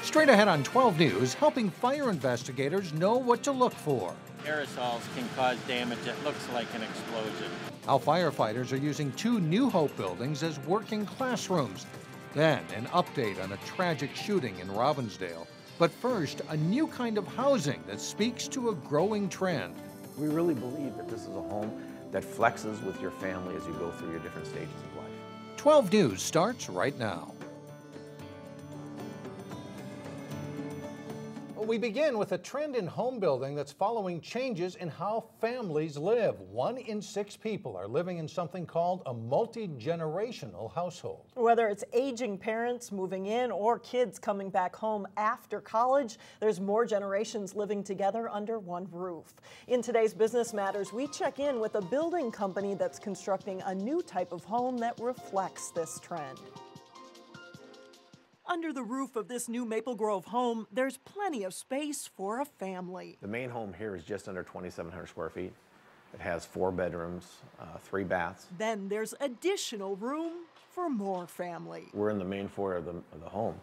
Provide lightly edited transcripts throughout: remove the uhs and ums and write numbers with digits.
Straight ahead on 12 News, helping fire investigators know what to look for. Aerosols can cause damage that looks like an explosion. How firefighters are using 2 New Hope buildings as working classrooms. Then, an update on a tragic shooting in Robbinsdale. But first, a new kind of housing that speaks to a growing trend. We really believe that this is a home that flexes with your family as you go through your different stages of life. 12 News starts right now. We begin with a trend in home building that's following changes in how families live. 1 in 6 people are living in something called a multi-generational household. Whether it's aging parents moving in or kids coming back home after college, there's more generations living together under one roof. In today's Business Matters, we check in with a building company that's constructing a new type of home that reflects this trend. Under the roof of this new Maple Grove home, there's plenty of space for a family. The main home here is just under 2,700 square feet. It has 4 bedrooms, 3 baths. Then there's additional room for more family. We're in the main foyer of the home,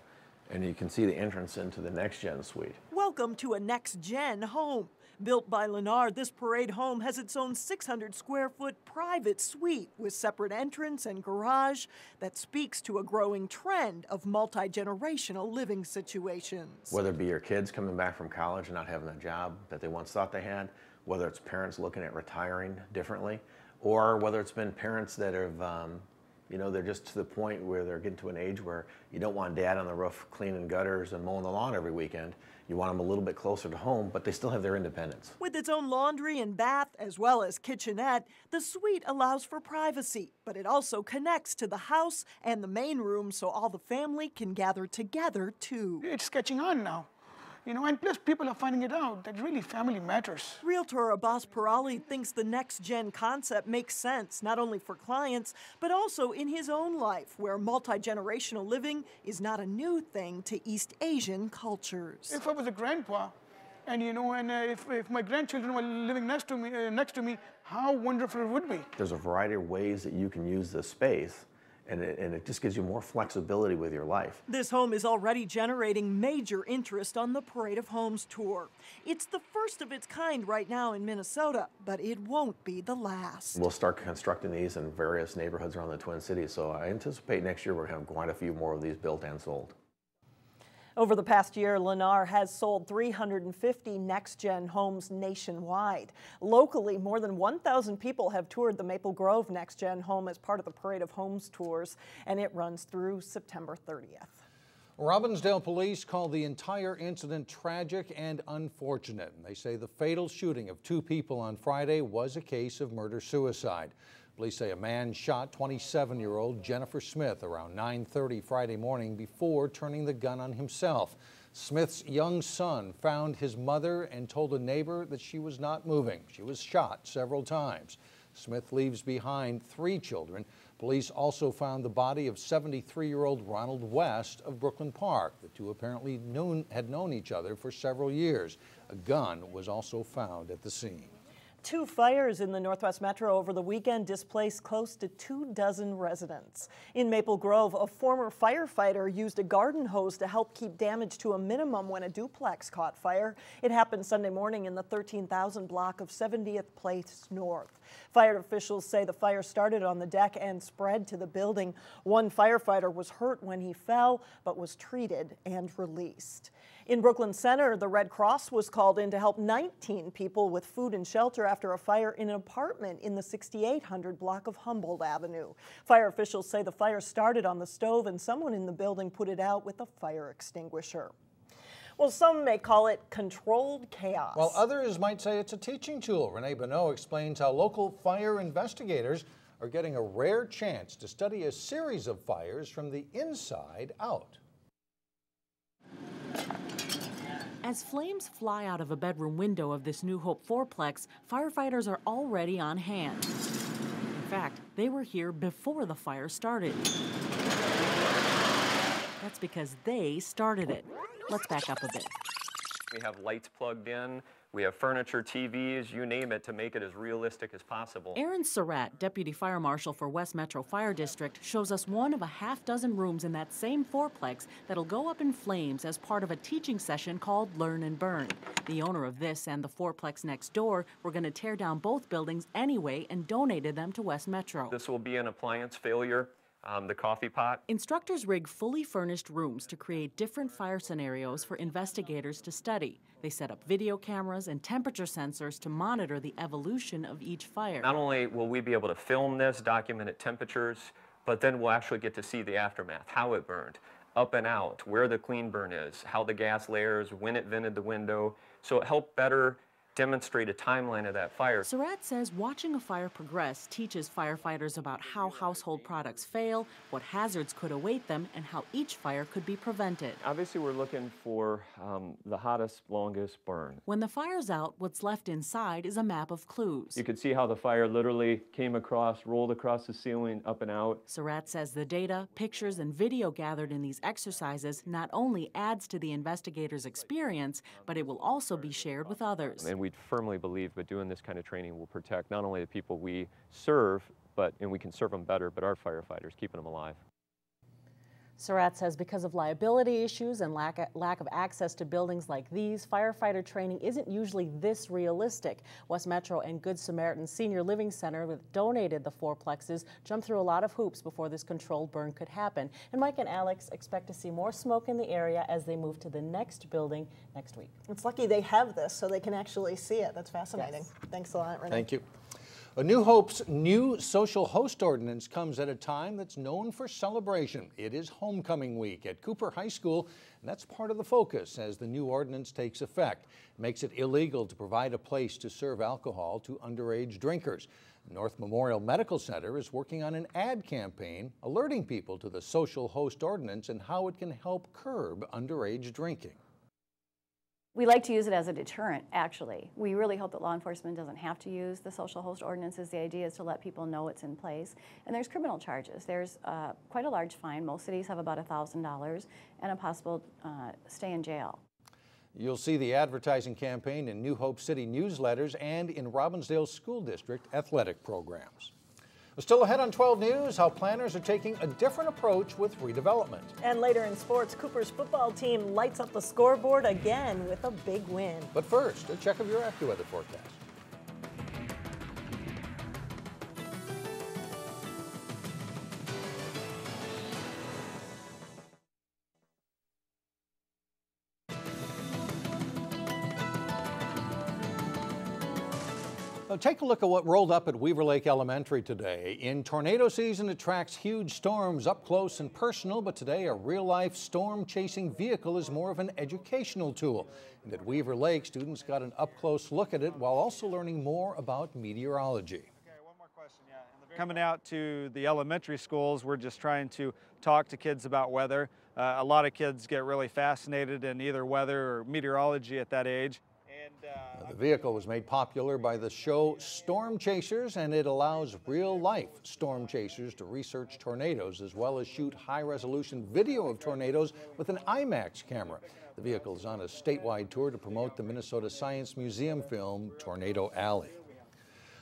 and you can see the entrance into the next-gen suite. Welcome to a next-gen home. Built by Lennar, this parade home has its own 600-square-foot private suite with separate entrance and garage that speaks to a growing trend of multi-generational living situations. Whether it be your kids coming back from college and not having a job that they once thought they had, whether it's parents looking at retiring differently, or whether it's been parents that have, they're just to the point where they're getting to an age where you don't want dad on the roof cleaning gutters and mowing the lawn every weekend. You want them a little bit closer to home, but they still have their independence. With its own laundry and bath, as well as kitchenette, the suite allows for privacy, but it also connects to the house and the main room so all the family can gather together too. It's catching on now. And plus people are finding it out that really family matters. Realtor Abbas Parali thinks the next-gen concept makes sense, not only for clients, but also in his own life, where multi-generational living is not a new thing to East Asian cultures. If I was a grandpa, and if my grandchildren were living next to me, how wonderful it would be. There's a variety of ways that you can use this space, and it just gives you more flexibility with your life. This home is already generating major interest on the Parade of Homes tour. It's the first of its kind right now in Minnesota, but it won't be the last. We'll start constructing these in various neighborhoods around the Twin Cities, so I anticipate next year we're going to have quite a few more of these built and sold. Over the past year, Lennar has sold 350 next-gen homes nationwide. Locally, more than 1,000 people have toured the Maple Grove next-gen home as part of the Parade of Homes tours, and it runs through September 30th. Robbinsdale police call the entire incident tragic and unfortunate. They say the fatal shooting of 2 people on Friday was a case of murder-suicide. Police say a man shot 27-year-old Jennifer Smith around 9:30 Friday morning before turning the gun on himself. Smith's young son found his mother and told a neighbor that she was not moving. She was shot several times. Smith leaves behind 3 children. Police also found the body of 73-year-old Ronald West of Brooklyn Park. The 2 apparently had known each other for several years. A gun was also found at the scene. 2 fires in the Northwest Metro over the weekend displaced close to 24 residents. In Maple Grove, a former firefighter used a garden hose to help keep damage to a minimum when a duplex caught fire. It happened Sunday morning in the 13,000 block of 70th Place North. Fire officials say the fire started on the deck and spread to the building. 1 firefighter was hurt when he fell, but was treated and released. In Brooklyn Center, the Red Cross was called in to help 19 people with food and shelter after a fire in an apartment in the 6800 block of Humboldt Avenue. Fire officials say the fire started on the stove and someone in the building put it out with a fire extinguisher. Well, some may call it controlled chaos. While others might say it's a teaching tool. Renee Bonneau explains how local fire investigators are getting a rare chance to study a series of fires from the inside out. As flames fly out of a bedroom window of this New Hope fourplex, firefighters are already on hand. In fact, they were here before the fire started. That's because they started it. Let's back up a bit. We have lights plugged in. We have furniture, TVs, you name it, to make it as realistic as possible. Aaron Surratt, Deputy Fire Marshal for West Metro Fire District, shows us one of a half-dozen rooms in that same fourplex that'll go up in flames as part of a teaching session called Learn and Burn. The owner of this and the fourplex next door were going to tear down both buildings anyway and donated them to West Metro. This will be an appliance failure. The coffee pot. Instructors rig fully furnished rooms to create different fire scenarios for investigators to study. They set up video cameras and temperature sensors to monitor the evolution of each fire. Not only will we be able to film this, document at temperatures, but then we'll actually get to see the aftermath, how it burned, up and out, where the clean burn is, how the gas layers, when it vented the window. So it helped better demonstrate a timeline of that fire. Surratt says watching a fire progress teaches firefighters about how household products fail, what hazards could await them, and how each fire could be prevented. Obviously, we're looking for the hottest, longest burn. When the fire's out, what's left inside is a map of clues. You could see how the fire literally came across, rolled across the ceiling, up and out. Surratt says the data, pictures, and video gathered in these exercises not only adds to the investigators' experience, but it will also be shared with others. And we firmly believe that doing this kind of training will protect not only the people we serve, and we can serve them better, but our firefighters, keeping them alive. Surratt says because of liability issues and lack of access to buildings like these, firefighter training isn't usually this realistic. West Metro and Good Samaritan Senior Living Center, that donated the fourplexes, jumped through a lot of hoops before this controlled burn could happen. And Mike and Alex expect to see more smoke in the area as they move to the next building next week. It's lucky they have this so they can actually see it. That's fascinating. Yes. Thanks a lot, Renee. Thank you. A New Hope's new social host ordinance comes at a time that's known for celebration. It is homecoming week at Cooper High School, and that's part of the focus as the new ordinance takes effect. It makes it illegal to provide a place to serve alcohol to underage drinkers. North Memorial Medical Center is working on an ad campaign alerting people to the social host ordinance and how it can help curb underage drinking. We like to use it as a deterrent, actually. We really hope that law enforcement doesn't have to use the social host ordinances. The idea is to let people know it's in place. And there's criminal charges. There's quite a large fine. Most cities have about $1,000 and a possible stay in jail. You'll see the advertising campaign in New Hope City newsletters and in Robbinsdale School District athletic programs. Still ahead on 12 News, how planners are taking a different approach with redevelopment. And later in sports, Cooper's football team lights up the scoreboard again with a big win. But first, a check of your AccuWeather forecast. Now take a look at what rolled up at Weaver Lake Elementary today. In tornado season, it tracks huge storms up close and personal, but today a real-life storm-chasing vehicle is more of an educational tool. And at Weaver Lake, students got an up-close look at it while also learning more about meteorology. Okay, one more question. Yeah. Coming out to the elementary schools, we're just trying to talk to kids about weather. A lot of kids get really fascinated in either weather or meteorology at that age. The vehicle was made popular by the show Storm Chasers, and it allows real-life storm chasers to research tornadoes as well as shoot high-resolution video of tornadoes with an IMAX camera. The vehicle is on a statewide tour to promote the Minnesota Science Museum film Tornado Alley.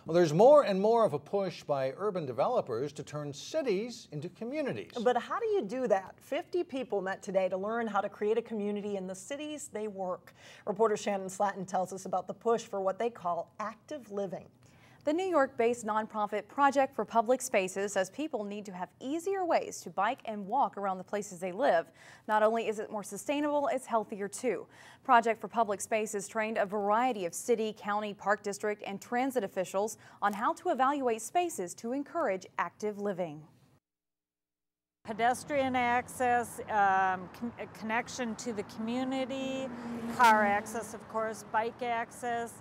Well, there's more and more of a push by urban developers to turn cities into communities. But how do you do that? 50 people met today to learn how to create a community in the cities they work. Reporter Shannon Slatton tells us about the push for what they call active living. The New York-based nonprofit Project for Public Spaces says people need to have easier ways to bike and walk around the places they live. Not only is it more sustainable, it's healthier too. Project for Public Spaces trained a variety of city, county, park district, and transit officials on how to evaluate spaces to encourage active living. Pedestrian access, connection to the community, car access, of course, bike access.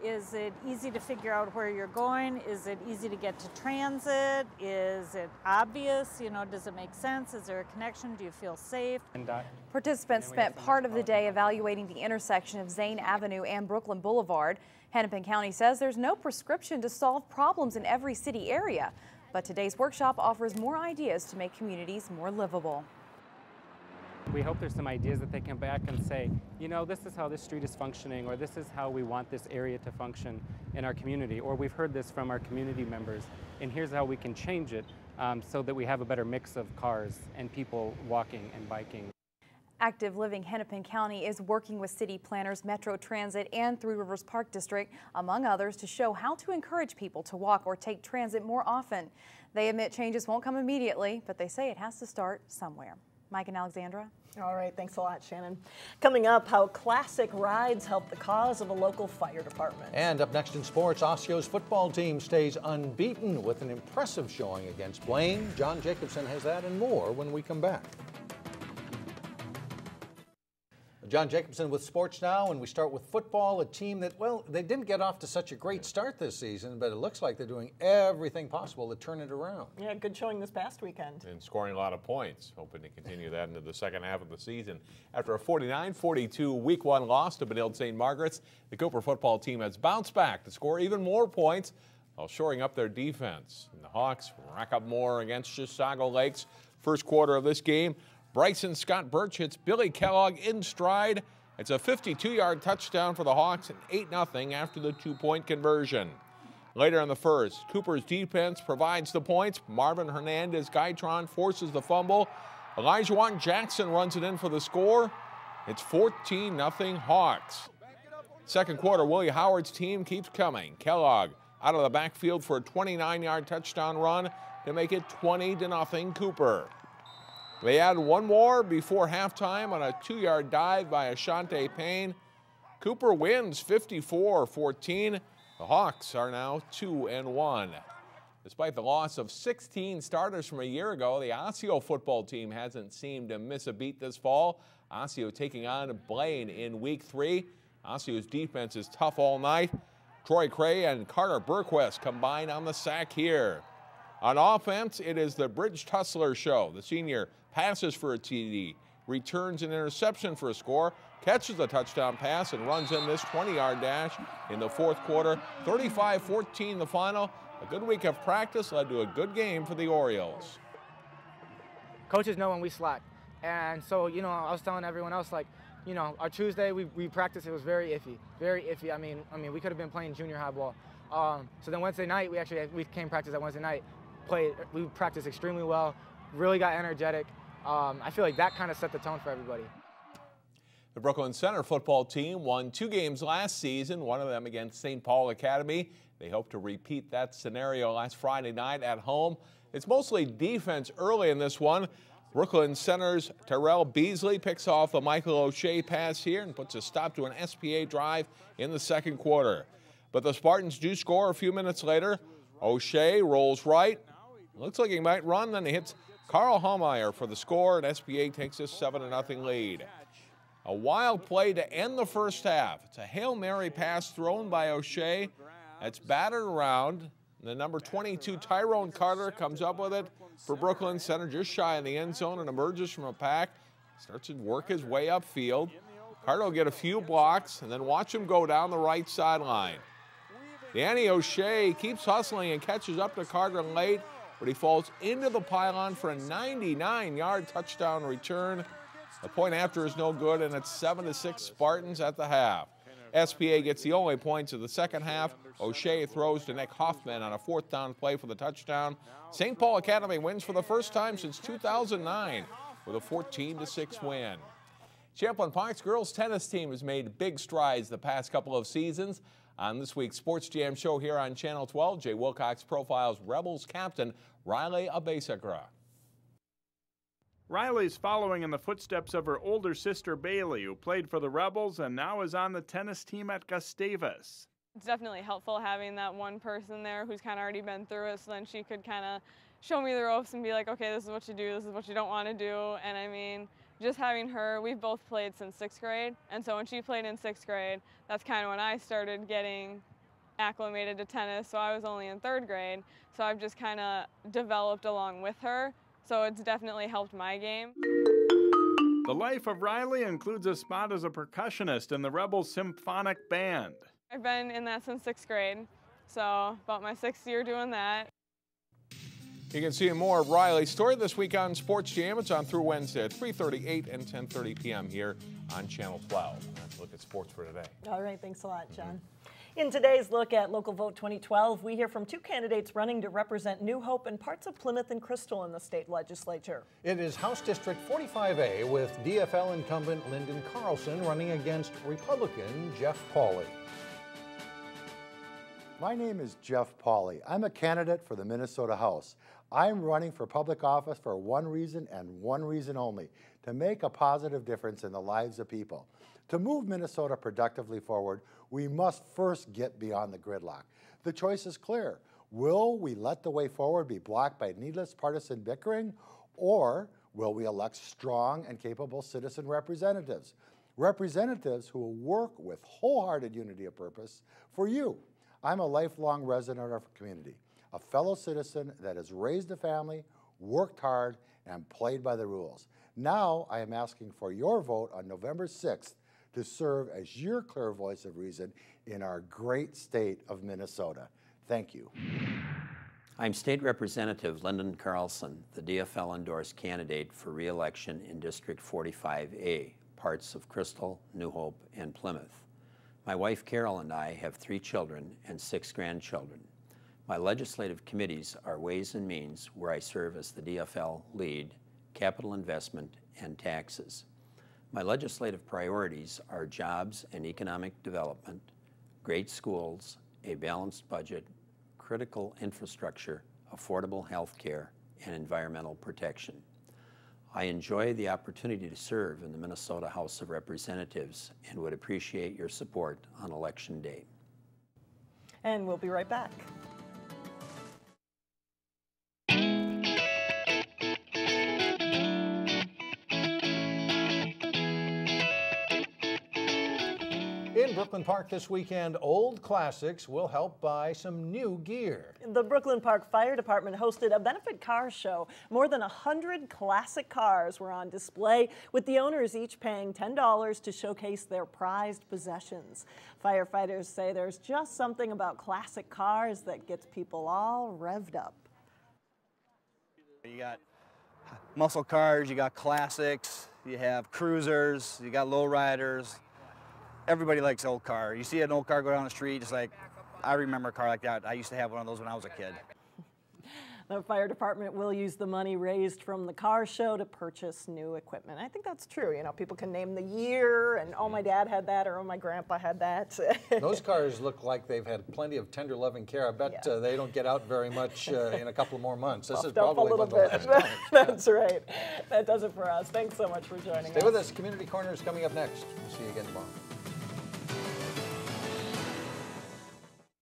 Is it easy to figure out where you're going? Is it easy to get to transit? Is it obvious? You know, does it make sense? Is there a connection? Do you feel safe? Participants spent part of the day evaluating the intersection of ZANE Avenue and Brooklyn Boulevard. Hennepin County says there's no prescription to solve problems in every city area, but today's workshop offers more ideas to make communities more livable. We hope there's some ideas that they come back and say, you know, this is how this street is functioning, or this is how we want this area to function in our community, or we've heard this from our community members, and here's how we can change it so that we have a better mix of cars and people walking and biking. Active Living Hennepin County is working with city planners, Metro Transit, and Three Rivers Park District, among others, to show how to encourage people to walk or take transit more often. They admit changes won't come immediately, but they say it has to start somewhere. Mike and Alexandra. All right, thanks a lot, Shannon. Coming up, how classic rides help the cause of a local fire department. And up next in sports, Osseo's football team stays unbeaten with an impressive showing against Blaine. John Jacobson has that and more when we come back. John Jacobson with sports now, and we start with football, a team that, well, they didn't get off to such a great start this season, but it looks like they're doing everything possible to turn it around. Yeah, good showing this past weekend. And scoring a lot of points, hoping to continue that into the second half of the season. After a 49-42 Week 1 loss to Benilde St. Margaret's, the Cooper football team has bounced back to score even more points while shoring up their defense. And the Hawks rack up more against Chisago Lakes. First quarter of this game, Bryson Scott Birch hits Billy Kellogg in stride. It's a 52-yard touchdown for the Hawks and 8-0 after the two-point conversion. Later in the first, Cooper's defense provides the points. Marvin Hernandez-Gaitron forces the fumble. Elijah Jackson runs it in for the score. It's 14-0 Hawks. Second quarter, Willie Howard's team keeps coming. Kellogg out of the backfield for a 29-yard touchdown run to make it 20-0 Cooper. They add one more before halftime on a 2-yard dive by Ashante Payne. Cooper wins 54-14. The Hawks are now 2-1. Despite the loss of 16 starters from a year ago, the Osseo football team hasn't seemed to miss a beat this fall. Osseo taking on Blaine in Week 3. Osseo's defense is tough all night. Troy Cray and Carter Burquest combine on the sack here. On offense, it is the Bridge Tussler show. The senior passes for a TD, returns an interception for a score, catches a touchdown pass, and runs in this 20-yard dash in the fourth quarter. 35-14 the final. A good week of practice led to a good game for the Orioles. Coaches know when we slack. And so, you know, I was telling everyone else, like, you know, our Tuesday, we practiced, it was very iffy, very iffy. I mean, we could have been playing junior high ball. So then Wednesday night, we came practice at Wednesday night. We practiced extremely well, really got energetic. I feel like that kind of set the tone for everybody. The Brooklyn Center football team won 2 games last season, one of them against St. Paul Academy. They hope to repeat that scenario last Friday night at home. It's mostly defense early in this one. Brooklyn Center's Terrell Beasley picks off a Michael O'Shea pass here and puts a stop to an SPA drive in the second quarter. But the Spartans do score a few minutes later. O'Shea rolls right. Looks like he might run, then he hits Carl Hallmeyer for the score, and SPA takes a 7-0 lead. A wild play to end the first half. It's a Hail Mary pass thrown by O'Shea. That's battered around. The number 22, Tyrone Carter, comes up with it for Brooklyn Center, just shy of the end zone, and emerges from a pack. Starts to work his way upfield. Carter will get a few blocks, and then watch him go down the right sideline. Danny O'Shea keeps hustling and catches up to Carter late, but he falls into the pylon for a 99-yard touchdown return. The point after is no good, and it's 7-6 Spartans at the half. SPA gets the only points of the second half. O'Shea throws to Nick Hoffman on a 4th down play for the touchdown. St. Paul Academy wins for the first time since 2009 with a 14-6 win. Champlin Park's girls tennis team has made big strides the past couple of seasons. On this week's Sports Jam show here on Channel 12, Jay Wilcox profiles Rebels captain Riley ABEYESEKERA. Riley's following in the footsteps of her older sister Bailey, who played for the Rebels and now is on the tennis team at Gustavus. It's definitely helpful having that one person there who's kind of already been through it, so then she could kind of show me the ropes and be like, okay, this is what you do, this is what you don't want to do. And I mean, just having her, we've both played since 6th grade, and so when she played in 6th grade, that's kind of when I started getting acclimated to tennis, so I was only in 3rd grade, so I've just kind of developed along with her, so it's definitely helped my game. The life of Riley includes a spot as a percussionist in the Rebels Symphonic Band. I've been in that since 6th grade, so about my 6th year doing that. You can see more of Riley's story this week on Sports Jam. It's on through Wednesday at 3:38 and 10:30 p.m. here on Channel 12. Let's look at sports for today. All right, thanks a lot, John. In today's look at Local Vote 2012, we hear from two candidates running to represent New Hope and parts of Plymouth and Crystal in the state legislature. It is House District 45A with DFL incumbent Lyndon Carlson running against Republican Jeff Pauley. My name is Jeff Pauley. I'm a candidate for the Minnesota House. I'm running for public office for one reason and one reason only, to make a positive difference in the lives of people. To move Minnesota productively forward, we must first get beyond the gridlock. The choice is clear. Will we let the way forward be blocked by needless partisan bickering, or will we elect strong and capable citizen representatives? Representatives who will work with wholehearted unity of purpose for you. I'm a lifelong resident of our community, a fellow citizen that has raised a family, worked hard, and played by the rules. Now I am asking for your vote on November 6th to serve as your clear voice of reason in our great state of Minnesota. Thank you. I'm State Representative Lyndon Carlson, the DFL-endorsed candidate for re-election in District 45A, parts of Crystal, New Hope, and Plymouth. My wife Carol and I have 3 children and 6 grandchildren. My legislative committees are Ways and Means, where I serve as the DFL lead, Capital Investment, and Taxes. My legislative priorities are jobs and economic development, great schools, a balanced budget, critical infrastructure, affordable health care, and environmental protection. I enjoy the opportunity to serve in the Minnesota House of Representatives and would appreciate your support on Election Day. And we'll be right back. In Brooklyn Park this weekend, old classics will help buy some new gear. The Brooklyn Park Fire Department hosted a benefit car show. More than 100 classic cars were on display, with the owners each paying $10 to showcase their prized possessions. Firefighters say there's just something about classic cars that gets people all revved up. You got muscle cars, you got classics, you have cruisers, you got lowriders. Everybody likes old car. You see an old car go down the street, it's like, I remember a car like that. I used to have one of those when I was a kid. The fire department will use the money raised from the car show to purchase new equipment. I think that's true. You know, people can name the year and, oh, my dad had that, or oh, my grandpa had that. Those cars look like they've had plenty of tender loving care. I bet they don't get out very much in a couple more months. This is probably one of the last time. That's right. That does it for us. Thanks so much for joining us. Stay with us. Community Corner is coming up next. We'll see you again tomorrow.